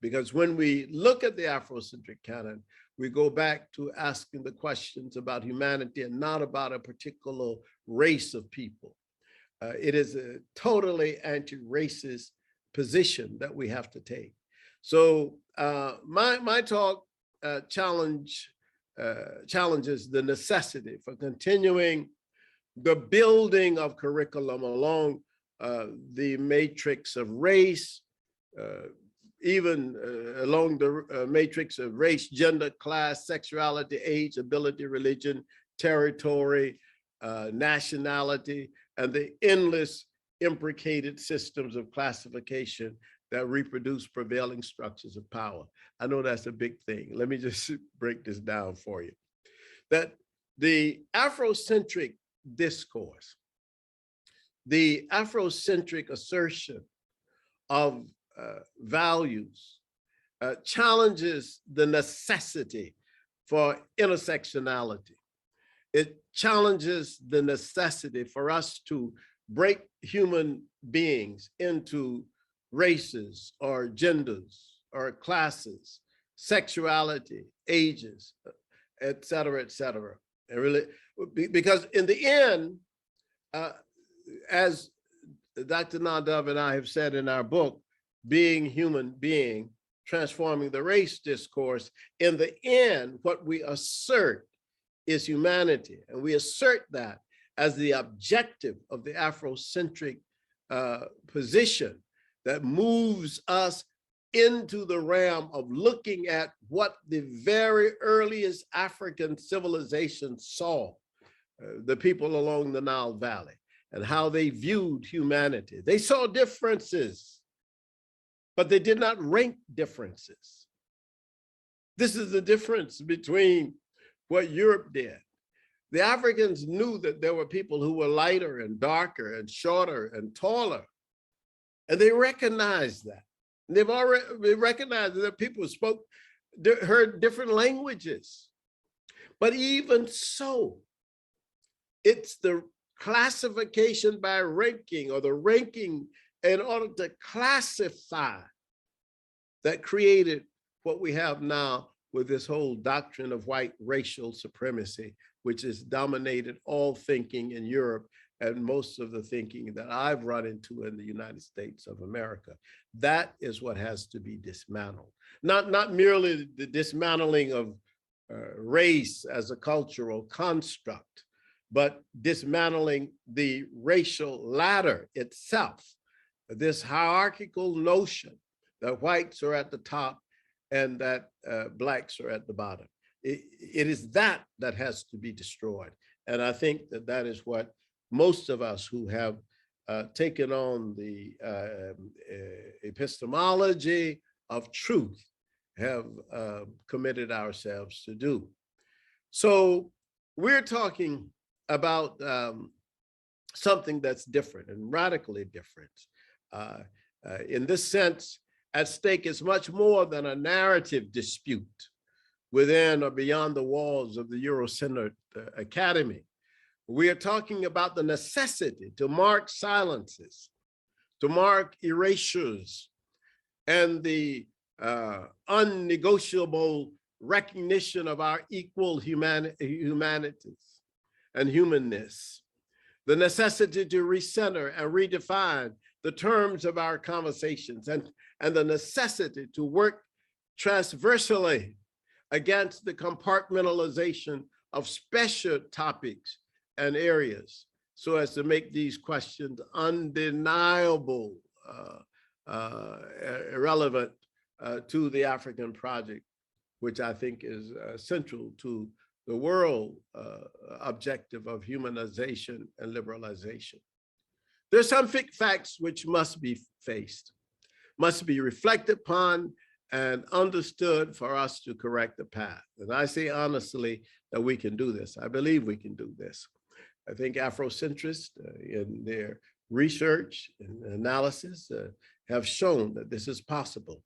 Because when we look at the Afrocentric canon, we go back to asking the questions about humanity and not about a particular race of people. It is a totally anti-racist position that we have to take. So my talk challenges the necessity for continuing the building of curriculum along the matrix of race, even along the matrix of race, gender, class, sexuality, age, ability, religion, territory, nationality, and the endless imbricated systems of classification that reproduce prevailing structures of power. I know that's a big thing. Let me just break this down for you. That the Afrocentric discourse, the Afrocentric assertion of values challenges the necessity for intersectionality. It challenges the necessity for us to break human beings into races or genders or classes, sexuality, ages, et cetera, et cetera. And really, because in the end, as Dr. Nadav and I have said in our book, Being Human Being, Transforming the Race Discourse, in the end, what we assert is humanity. And we assert that as the objective of the Afrocentric position that moves us into the realm of looking at what the very earliest African civilizations saw, the people along the Nile Valley, and how they viewed humanity. They saw differences, but they did not rank differences. This is the difference between what Europe did. The Africans knew that there were people who were lighter and darker and shorter and taller, and they recognized that. And they've already recognized that people heard different languages. But even so, it's the classification by ranking, or the ranking in order to classify, that created what we have now with this whole doctrine of white racial supremacy, which has dominated all thinking in Europe and most of the thinking that I've run into in the United States of America. That is what has to be dismantled. Not merely the dismantling of race as a cultural construct, but dismantling the racial ladder itself, this hierarchical notion that whites are at the top and that blacks are at the bottom. It is that that has to be destroyed. And I think that that is what most of us who have taken on the epistemology of truth have committed ourselves to do. So we're talking about something that's different and radically different. In this sense, at stake is much more than a narrative dispute within or beyond the walls of the Eurocentric Academy. We are talking about the necessity to mark silences, to mark erasures, and the unnegotiable recognition of our equal humanities and humanness, the necessity to recenter and redefine the terms of our conversations, and the necessity to work transversally against the compartmentalization of special topics and areas, so as to make these questions undeniable, irrelevant to the African project, which I think is central to the world objective of humanization and liberalization. There's some facts which must be faced, must be reflected upon and understood for us to correct the path. And I say honestly that we can do this. I believe we can do this. I think Afrocentrists in their research and analysis have shown that this is possible.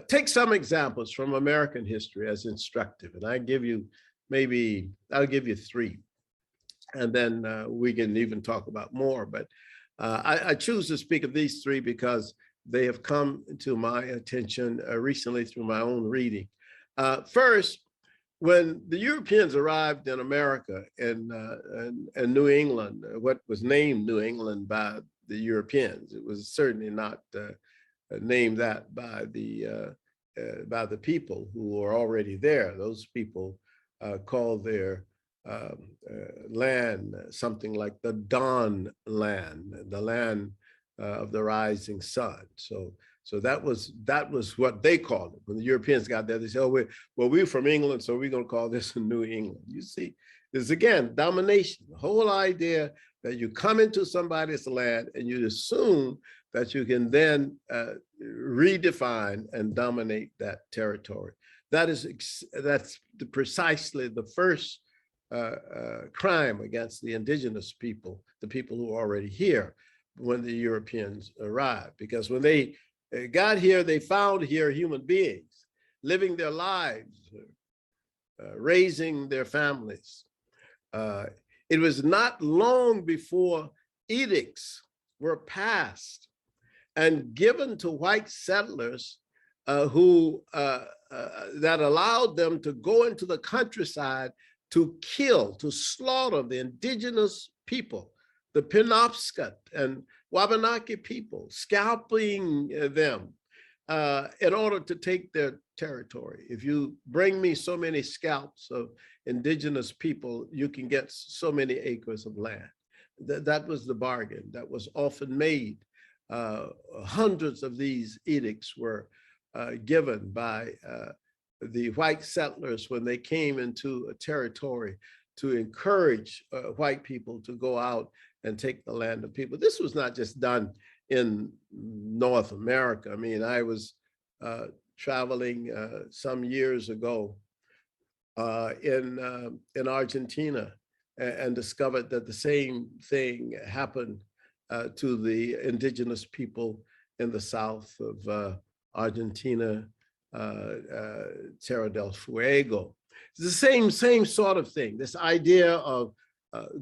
Take some examples from American history as instructive, and I'll give you three, and then we can even talk about more. But I choose to speak of these three because they have come to my attention recently through my own reading. First, when the Europeans arrived in America and New England, what was named New England by the Europeans, it was certainly not named that by the people who were already there. Those people called their land something like the Dawn land, the land of the rising sun. So that was what they called it. When the Europeans got there, they said, "Oh, we're from England, so we're going to call this New England." You see, this again domination. The whole idea that you come into somebody's land and you assume that you can then redefine and dominate that territory. That's precisely the first crime against the indigenous people, the people who are already here when the Europeans arrived. Because when they got here, they found here human beings living their lives, raising their families. It was not long before edicts were passed and given to white settlers that allowed them to go into the countryside to kill, to slaughter the indigenous people, the Penobscot and Wabanaki people, scalping them in order to take their territory. If you bring me so many scalps of indigenous people, you can get so many acres of land. That was the bargain that was often made. Hundreds of these edicts were given by the white settlers when they came into a territory to encourage white people to go out and take the land of people. This was not just done in North America. I mean, I was traveling some years ago in Argentina and discovered that the same thing happened to the indigenous people in the south of Argentina, Terra del Fuego. It's the same sort of thing, this idea of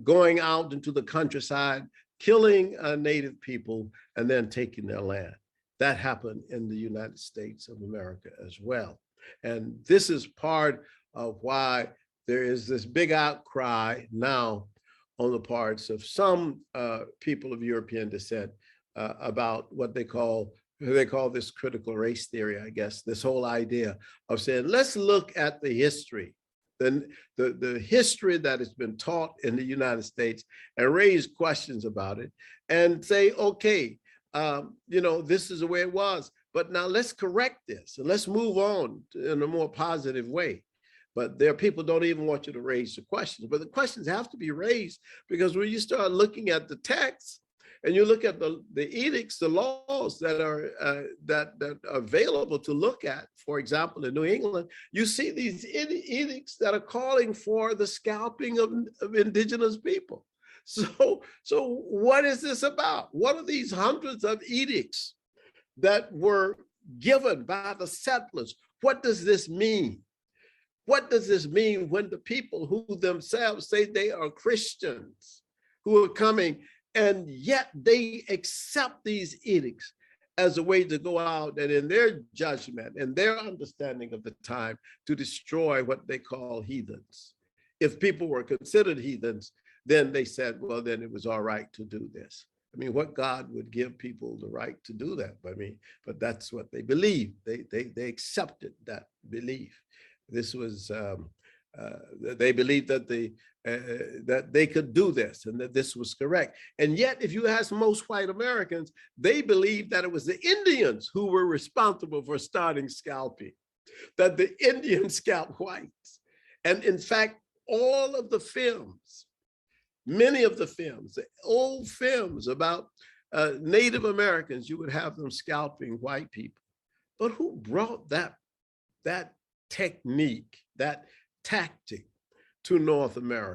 going out into the countryside, killing native people, and then taking their land. That happened in the United States of America as well. And this is part of why there is this big outcry now on the parts of some people of European descent about what they call this critical race theory, I guess, this whole idea of saying, let's look at the history, the history that has been taught in the United States and raise questions about it and say, okay, this is the way it was, but now let's correct this and let's move on in a more positive way. But there are people who don't even want you to raise the questions, but the questions have to be raised because when you start looking at the text and you look at the edicts, the laws that are available to look at, for example, in New England, you see these edicts that are calling for the scalping of indigenous people. So what is this about? What are these hundreds of edicts that were given by the settlers? What does this mean? What does this mean when the people who themselves say they are Christians who are coming and yet they accept these edicts as a way to go out and in their judgment and their understanding of the time to destroy what they call heathens? If people were considered heathens, then they said, well, then it was all right to do this. I mean, what God would give people the right to do that? But that's what they believed. They accepted that belief. This was, they believed that they could do this and that this was correct. And yet, if you ask most white Americans, they believed that it was the Indians who were responsible for starting scalping, that the Indians scalped whites. And in fact, all of the films, many of the films, the old films about Native Americans, you would have them scalping white people. But who brought that technique, that tactic to North America?